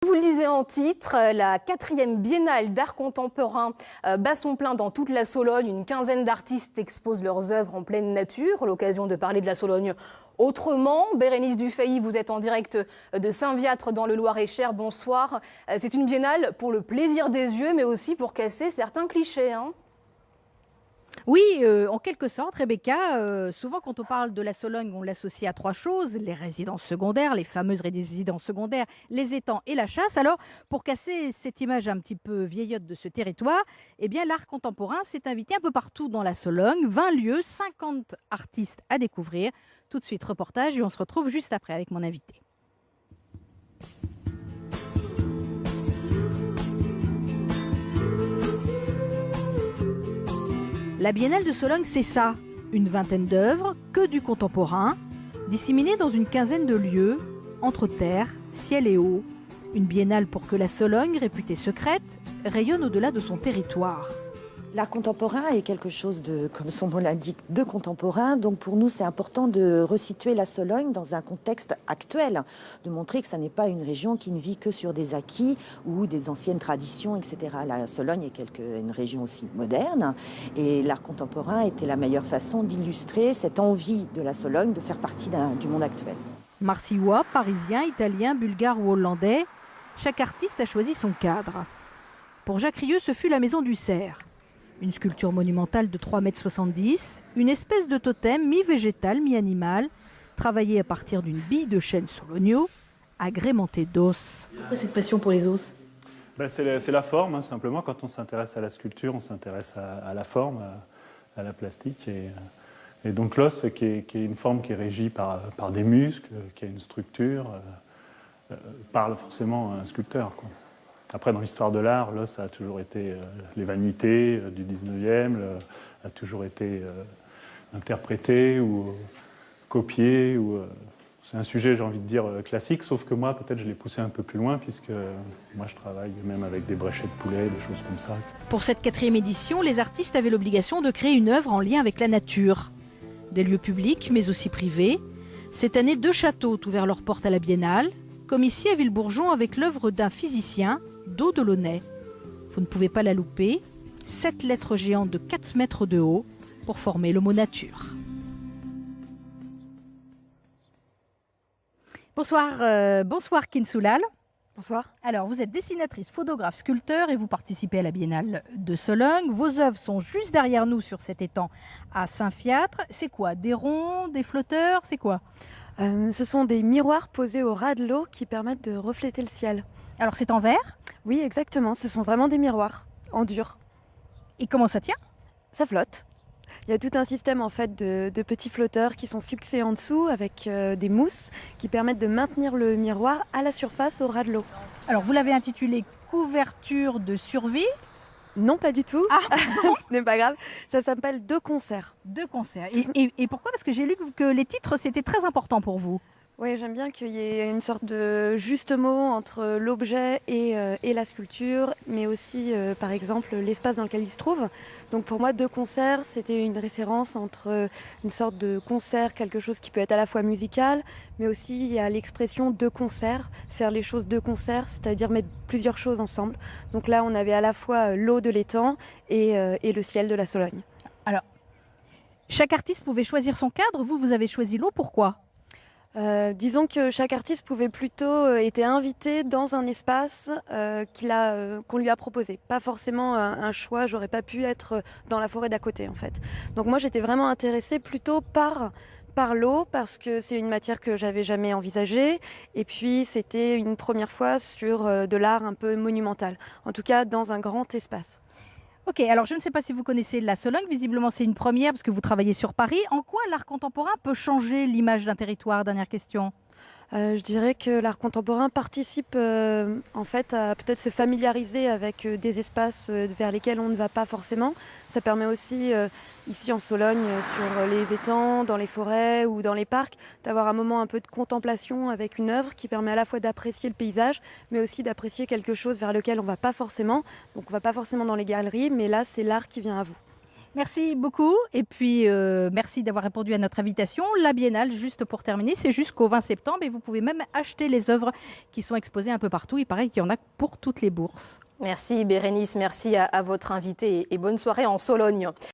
Vous le disiez en titre, la 4e biennale d'art contemporain bat son plein dans toute la Sologne. Une quinzaine d'artistes exposent leurs œuvres en pleine nature. L'occasion de parler de la Sologne autrement. Bérénice Dufay, vous êtes en direct de Saint-Viâtre dans le Loir-et-Cher. Bonsoir. C'est une biennale pour le plaisir des yeux, mais aussi pour casser certains clichés, hein. Oui, en quelque sorte, Rebecca, souvent quand on parle de la Sologne, on l'associe à trois choses, les résidences secondaires, les fameuses résidences secondaires, les étangs et la chasse. Alors, pour casser cette image un petit peu vieillotte de ce territoire, eh bien, l'art contemporain s'est invité un peu partout dans la Sologne, 20 lieux, 50 artistes à découvrir. Tout de suite, reportage et on se retrouve juste après avec mon invité. La Biennale de Sologne, c'est ça, une vingtaine d'œuvres, que du contemporain, disséminées dans une quinzaine de lieux, entre terre, ciel et eau. Une biennale pour que la Sologne, réputée secrète, rayonne au-delà de son territoire. L'art contemporain est quelque chose de, comme son nom l'indique, de contemporain. Donc pour nous, c'est important de resituer la Sologne dans un contexte actuel, de montrer que ça n'est pas une région qui ne vit que sur des acquis ou des anciennes traditions, etc. La Sologne est une région aussi moderne et l'art contemporain était la meilleure façon d'illustrer cette envie de la Sologne de faire partie du monde actuel. Marsillois, Parisiens, Italiens, Bulgares ou Hollandais, chaque artiste a choisi son cadre. Pour Jacques Rieu, ce fut la Maison du Cerf. Une sculpture monumentale de 3,70 m, une espèce de totem mi-végétal, mi-animal, travaillée à partir d'une bille de chêne sologno, agrémentée d'os. Pourquoi cette passion pour les os? C'est la forme, hein, simplement. Quand on s'intéresse à la sculpture, on s'intéresse à la forme, à la plastique. Et donc l'os, qui est une forme qui est régie par des muscles, qui a une structure, parle forcément à un sculpteur, quoi. Après, dans l'histoire de l'art, l'os a toujours été les vanités du 19e, a toujours été interprété ou copié. C'est un sujet, j'ai envie de dire, classique, sauf que moi, peut-être, je l'ai poussé un peu plus loin, puisque moi, je travaille même avec des bréchets de poulet, des choses comme ça. Pour cette 4e édition, les artistes avaient l'obligation de créer une œuvre en lien avec la nature. Des lieux publics, mais aussi privés. Cette année, 2 châteaux ont ouvert leurs portes à la Biennale, comme ici à Villebourgeon avec l'œuvre d'un physicien, d'Eau de Launay. Vous ne pouvez pas la louper, 7 lettres géantes de 4 mètres de haut pour former le mot nature. Bonsoir, bonsoir Kinsoulal. Bonsoir. Alors, vous êtes dessinatrice, photographe, sculpteur et vous participez à la Biennale de Sologne. Vos œuvres sont juste derrière nous sur cet étang à Saint-Viâtre. C'est quoi? Des ronds, des flotteurs, c'est quoi? Ce sont des miroirs posés au ras de l'eau qui permettent de refléter le ciel. Alors, c'est en verre? Oui, exactement. Ce sont vraiment des miroirs en dur. Et comment ça tient? Ça flotte. Il y a tout un système en fait de petits flotteurs qui sont fixés en dessous avec des mousses qui permettent de maintenir le miroir à la surface au ras de l'eau. Alors, vous l'avez intitulé couverture de survie? Non, pas du tout. Ah, Ce n'est pas grave. Ça s'appelle Deux concerts. 2 concerts. Et pourquoi? Parce que j'ai lu que les titres, c'était très important pour vous. Oui, j'aime bien qu'il y ait une sorte de juste mot entre l'objet et la sculpture, mais aussi, par exemple, l'espace dans lequel il se trouve. Donc pour moi, 2 concerts, c'était une référence entre une sorte de concert, quelque chose qui peut être à la fois musical, mais aussi il y a l'expression de concert, faire les choses de concert, c'est-à-dire mettre plusieurs choses ensemble. Donc là, on avait à la fois l'eau de l'étang et le ciel de la Sologne. Alors, chaque artiste pouvait choisir son cadre. Vous avez choisi l'eau. Pourquoi? Disons que chaque artiste pouvait plutôt été invité dans un espace qu'on lui a proposé. Pas forcément un choix, j'aurais pas pu être dans la forêt d'à côté en fait. Donc moi j'étais vraiment intéressée plutôt par l'eau parce que c'est une matière que j'avais jamais envisagée et puis c'était une première fois sur de l'art un peu monumental, en tout cas dans un grand espace. Ok, alors je ne sais pas si vous connaissez la Sologne, visiblement c'est une première parce que vous travaillez sur Paris. En quoi l'art contemporain peut changer l'image d'un territoire? Dernière question. Je dirais que l'art contemporain participe en fait à peut-être se familiariser avec des espaces vers lesquels on ne va pas forcément. Ça permet aussi ici en Sologne, sur les étangs, dans les forêts ou dans les parcs, d'avoir un moment un peu de contemplation avec une œuvre qui permet à la fois d'apprécier le paysage, mais aussi d'apprécier quelque chose vers lequel on ne va pas forcément. Donc on ne va pas forcément dans les galeries, mais là c'est l'art qui vient à vous. Merci beaucoup. Et puis, merci d'avoir répondu à notre invitation. La Biennale, juste pour terminer, c'est jusqu'au 20 septembre et vous pouvez même acheter les œuvres qui sont exposées un peu partout. Il paraît qu'il y en a pour toutes les bourses. Merci Bérénice, merci à votre invité et bonne soirée en Sologne.